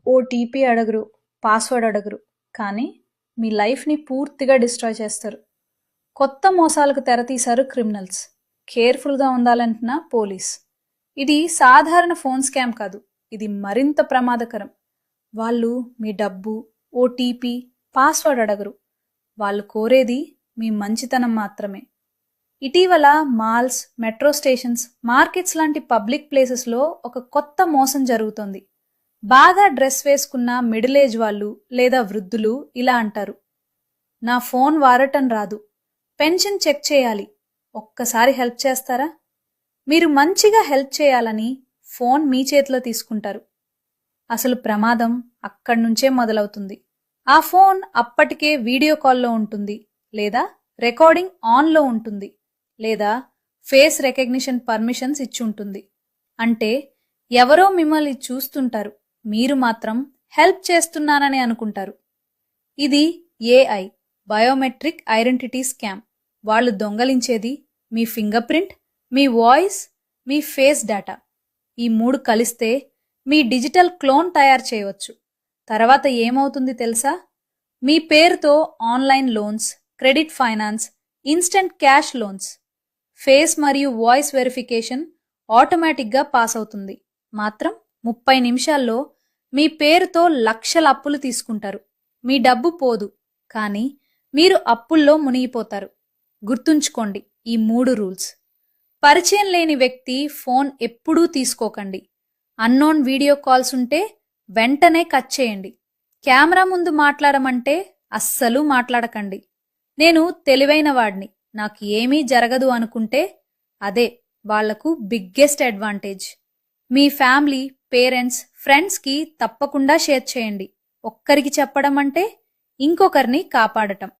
OTP అడగరు, password అడగరు. కానీ మీ లైఫ్ని పూర్తిగా డిస్ట్రాయ్ చేస్తారు. కొత్త మోసాలకు తెరతీశారు క్రిమినల్స్. కేర్ఫుల్గా ఉండాలంటున్న పోలీస్. ఇది సాధారణ ఫోన్ స్కామ్ కాదు, ఇది మరింత ప్రమాదకరం. వాళ్ళు మీ డబ్బు, ఓటీపీ, పాస్వర్డ్ అడగరు. వాళ్ళు కోరేది మీ మంచితనం మాత్రమే. ఇటీవల మాల్స్, మెట్రో స్టేషన్స్, మార్కెట్స్ లాంటి పబ్లిక్ ప్లేసెస్లో ఒక కొత్త మోసం జరుగుతోంది. బాగా డ్రెస్ వేసుకున్న మిడిల్ ఏజ్ వాళ్ళు లేదా వృద్ధులు ఇలా అంటారు: నా ఫోన్ వాడటం రాదు, పెన్షన్ చెక్ చేయాలి, ఒక్కసారి హెల్ప్ చేస్తారా? మీరు మంచిగా హెల్ప్ చేయాలని ఫోన్ మీ చేతిలో తీసుకుంటారు. అసలు ప్రమాదం అక్కడి నుంచే మొదలవుతుంది. ఆ ఫోన్ అప్పటికే వీడియో కాల్లో ఉంటుంది, లేదా రికార్డింగ్ ఆన్లో ఉంటుంది, లేదా ఫేస్ రికగ్నిషన్ పర్మిషన్స్ ఇచ్చుంటుంది. అంటే ఎవరో మిమ్మల్ని చూస్తుంటారు, మీరు మాత్రం హెల్ప్ చేస్తున్నానని అనుకుంటారు. ఇది ఏఐ, బయోమెట్రిక్ ఐడెంటిటీ స్కామ్. వాళ్ళు దొంగలించేది మీ ఫింగర్ ప్రింట్, మీ వాయిస్, మీ ఫేస్ డేటా. ఈ మూడు కలిస్తే మీ డిజిటల్ క్లోన్ తయారు చేయవచ్చు. తర్వాత ఏమవుతుంది తెలుసా? మీ పేరుతో online loans, credit finance, instant cash loans, face మరియు వాయిస్ వెరిఫికేషన్ ఆటోమేటిక్గా పాస్ అవుతుంది. మాత్రం 30 నిమిషాల్లో మీ పేరుతో లక్షల అప్పులు తీసుకుంటారు. మీ డబ్బు పోదు, కానీ మీరు అప్పుల్లో మునిగిపోతారు. గుర్తుంచుకోండి ఈ 3 రూల్స్. పరిచయం లేని వ్యక్తి ఫోన్ ఎప్పుడూ తీసుకోకండి. అన్నోన్ వీడియో కాల్స్ ఉంటే వెంటనే కట్ చేయండి. కెమెరా ముందు మాట్లాడమంటే అస్సలు మాట్లాడకండి. నేను తెలివైన వాడిని, నాకు ఏమీ జరగదు అనుకుంటే అదే వాళ్లకు బిగ్గెస్ట్ అడ్వాంటేజ్. మీ ఫ్యామిలీ, పేరెంట్స్, ఫ్రెండ్స్కి తప్పకుండా షేర్ చేయండి. ఒక్కరికి చెప్పడం అంటే ఇంకొకరిని కాపాడటం.